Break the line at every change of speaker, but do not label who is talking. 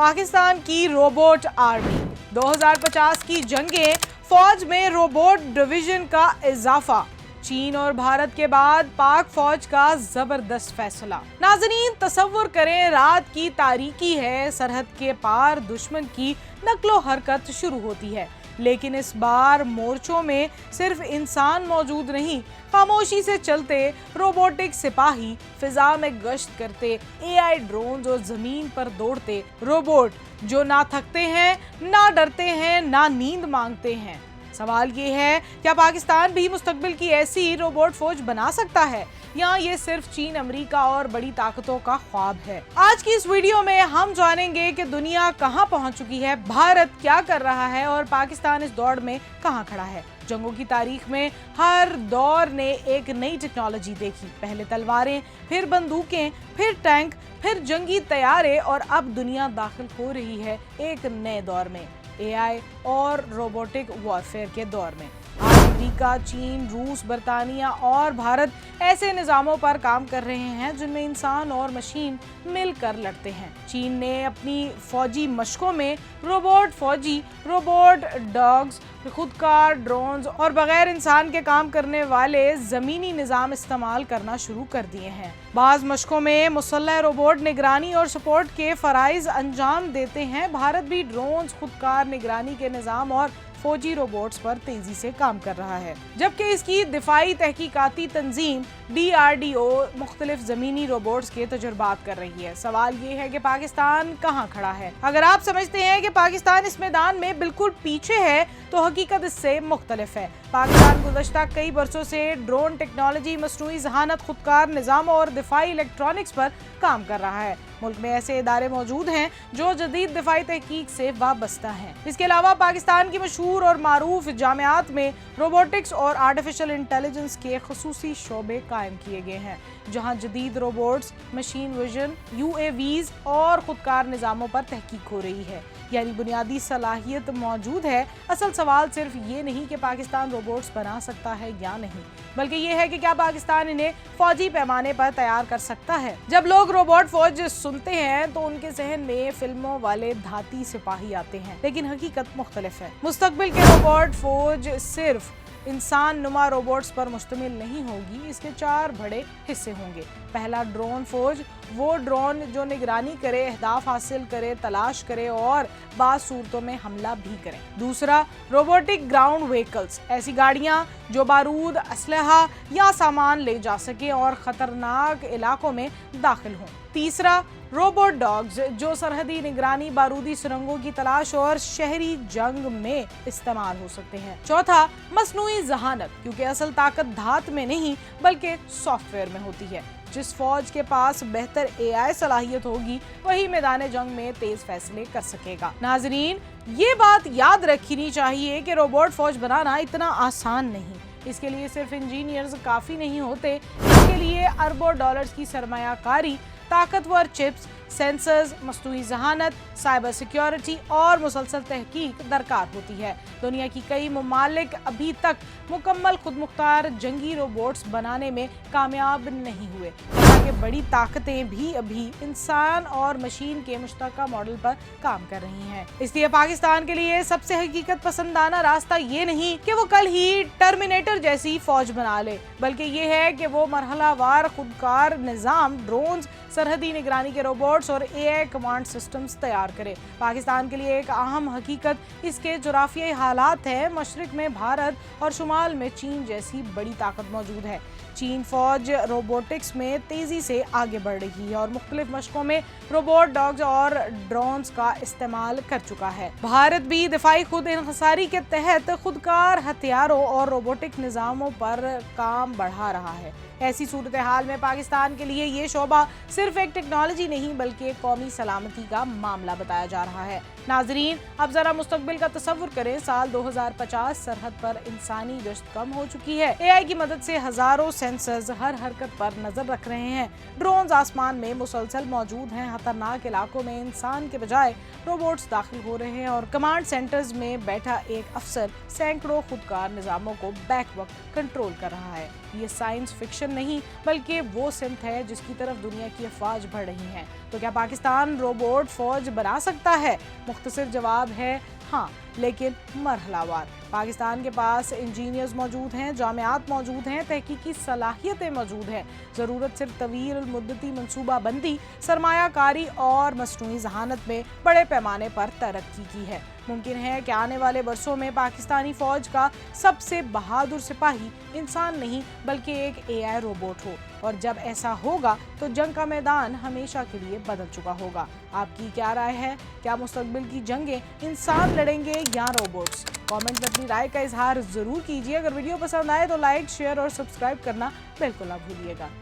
पाकिस्तान की robot army, 2050 की जंगें, फौज में रोबोट डिवीजन का इजाफा, चीन और भारत के बाद पाक फौज का जबरदस्त फैसला। नाज़रीन, तसव्वुर करें रात की तारीकी है, सरहद के पार दुश्मन की नक्लो हरकत शुरू होती है, लेकिन इस बार मोर्चों में सिर्फ इंसान मौजूद नहीं, खामोशी से चलते रोबोटिक सिपाही, फिजा में गश्त करते एआई ड्रोन और जमीन पर दौड़ते रोबोट जो ना थकते हैं, ना डरते हैं, ना नींद मांगते हैं। सवाल ये है, क्या पाकिस्तान भी मुस्तकबिल की ऐसी रोबोट फौज बना सकता है, या ये सिर्फ चीन, अमेरिका और बड़ी ताकतों का ख्वाब है? आज की इस वीडियो में हम जानेंगे कि दुनिया कहां पहुंच चुकी है, भारत क्या कर रहा है और पाकिस्तान इस दौड़ में कहां खड़ा है। जंगों की तारीख में हर दौर ने एक नई टेक्नोलॉजी देखी, पहले तलवारें, फिर बंदूकें, फिर टैंक, फिर जंगी तैयारे, और अब दुनिया दाखिल हो रही है एक नए दौर में, एआई और रोबोटिक वॉरफेयर के दौर में। अमेरिका, चीन, रूस, बर्तानिया और भारत ऐसे निज़ामों पर काम कर रहे हैं जिनमें इंसान और मशीन मिलकर लड़ते हैं। चीन ने अपनी फौजी मशकों में रोबोट फौजी, रोबोट डॉग्स, खुदकार ड्रोन्स और बगैर इंसान के काम करने वाले ज़मीनी निज़ाम इस्तेमाल करना शुरू कर दिए हैं। बाज़ मशकों में मुसल्लह रोबोट निगरानी और सपोर्ट के फ़राइज़ अंजाम देते हैं। भारत भी ड्रोन्स, खुदकार निगरानी के निज़ाम और फौजी रोबोट्स पर तेजी से काम कर रहा है, जबकि इसकी दिफाई तहकीकाती तंजीम DRDO मुख्तलिफ जमीनी रोबोट्स के तजुर्बात कर रही है। सवाल ये है कि पाकिस्तान कहाँ खड़ा है। अगर आप समझते हैं कि पाकिस्तान इस मैदान में बिल्कुल पीछे है, तो हकीकत इससे मुख्तलिफ है। पाकिस्तान गुज़श्ता कई बरसों से ड्रोन टेक्नोलॉजी, मसनूई ज़हानत, खुदकार निज़ाम और दिफाई इलेक्ट्रॉनिक्स पर काम कर रहा है। मुल्क में ऐसे इदारे मौजूद हैं जो जदीद दिफाई तहकीक से वाबस्ता हैं। इसके अलावा पाकिस्तान की मशहूर और मारूफ जामियात में रोबोटिक्स और आर्टिफिशियल इंटेलिजेंस के खुसूसी शोबे कायम किए गए हैं, जहां जदीद रोबोट्स, मशीन विजन, UAVs और खुदकार निज़ामों पर तहकीक हो रही है। यानी बुनियादी सलाहियत मौजूद है। असल सवाल सिर्फ ये नहीं कि पाकिस्तान रोबोट्स बना सकता है या नहीं, बल्कि ये है कि क्या पाकिस्तान इन्हें फौजी पैमाने पर तैयार कर सकता है। जब लोग रोबोट फौज सुनते हैं तो उनके जहन में फिल्मों वाले धाती सिपाही आते हैं, लेकिन हकीकत मुख्तलिफ है। मुस्तकबिल के रोबोट फौज सिर्फ इंसान नुमा रोबोट्स पर मुश्तमिल नहीं होगी, इसके 4 बड़े हिस्से होंगे। पहला, ड्रोन फौज, वो ड्रोन जो निगरानी करे, अहदाफ हासिल करे, तलाश करे और बाज़ सूरतों में हमला भी करे। दूसरा, रोबोटिक ग्राउंड व्हीकल्स, ऐसी गाड़ियां जो बारूद, असलहा या सामान ले जा सके और खतरनाक इलाकों में दाखिल हों। तीसरा, रोबोट डॉग्स, जो सरहदी निगरानी, बारूदी सुरंगों की तलाश और शहरी जंग में इस्तेमाल हो सकते हैं। चौथा, मसनूई ज़हानत, क्योंकि असल ताकत धात में नहीं बल्कि सॉफ्टवेयर में होती है। जिस फौज के पास बेहतर AI सलाहियत होगी, वही मैदान जंग में तेज फैसले कर सकेगा। नाजरीन, ये बात याद रखनी चाहिए कि रोबोट फौज बनाना इतना आसान नहीं। इसके लिए सिर्फ इंजीनियर्स काफ़ी नहीं होते, इसके लिए अरबों डॉलर्स की सरमायाकारी, ताकतवर चिप्स, सेंसर्स, मसनूई ज़हानत, साइबर सिक्योरिटी और मुसलसल तहकीक दरकार होती है। दुनिया की कई ममालिक अभी तक मुकम्मल खुदमुख्तार जंगी रोबोट्स बनाने में कामयाब नहीं हुए, हालांकि बड़ी ताकतें भी अभी इंसान और मशीन के मुश्तरका मॉडल पर काम कर रही हैं। इसलिए पाकिस्तान के लिए सबसे हकीकत पसंदाना रास्ता ये नहीं कि वो कल ही टर्मिनेटर जैसी फौज बना ले, बल्कि ये है कि वो मरहलावार खुदकार निज़ाम, ड्रोन्स, सरहदी निगरानी के रोबोट्स और AI कमांड सिस्टम्स तैयार करे। पाकिस्तान के लिए एक अहम हकीकत इसके जुग्राफियाई हालात है। मशरिक में भारत और शुमाल में चीन जैसी बड़ी ताकत मौजूद है। चीन फौज रोबोटिक्स में तेजी से आगे बढ़ रही है और मुख्तलिफ मशकों में रोबोट डॉग्स और ड्रोन्स का इस्तेमाल कर चुका है। भारत भी दिफाई खुद इन्हिसारी के तहत खुदकार हथियारों और रोबोटिक निज़ामों पर काम बढ़ा रहा है। ऐसी सूरत हाल में पाकिस्तान के लिए ये शोबा सिर्फ एक टेक्नोलॉजी नहीं बल्कि एक कौमी सलामती का मामला बताया जा रहा है। नाजरीन, अब जरा मुस्तकबिल का तसव्वुर करें। साल 2050 सरहद पर इंसानी गश्त कम हो चुकी है। AI की मदद से हजारों सेंसर्स हर हरकत पर नजर रख रहे हैं। ड्रोन्स आसमान में मुसलसल मौजूद हैं। खतरनाक इलाकों में इंसान के बजाय रोबोट्स दाखिल हो रहे हैं और कमांड सेंटर्स में बैठा एक अफसर सैकड़ों खुदकार निज़ामों को बैक वक्त कंट्रोल कर रहा है। ये साइंस फिक्शन डायरेक्शन नहीं बल्कि वो सिमत है जिसकी तरफ दुनिया की अफवाज बढ़ रही हैं। तो क्या पाकिस्तान रोबोट फौज बना सकता है? मुख्तसर जवाब है हाँ, लेकिन मरहलावार। पाकिस्तान के पास इंजीनियर्स मौजूद हैं, जामियात मौजूद हैं, तहकीकी सलाहियतें मौजूद हैं। ज़रूरत सिर्फ तवील मुद्दती मनसूबा बंदी, सरमायाकारी और मसनूई जहानत में बड़े पैमाने पर तरक्की की है। मुमकिन है कि आने वाले बरसों में पाकिस्तानी फौज का सबसे बहादुर सिपाही इंसान नहीं बल्कि एक AI रोबोट हो, और जब ऐसा होगा तो जंग का मैदान हमेशा के लिए बदल चुका होगा। आपकी क्या राय है? क्या मुस्तकबिल की जंगें इंसान लड़ेंगे या रोबोट्स? कमेंट में अपनी राय का इजहार जरूर कीजिए। अगर वीडियो पसंद आए तो लाइक, शेयर और सब्सक्राइब करना बिल्कुल ना भूलिएगा।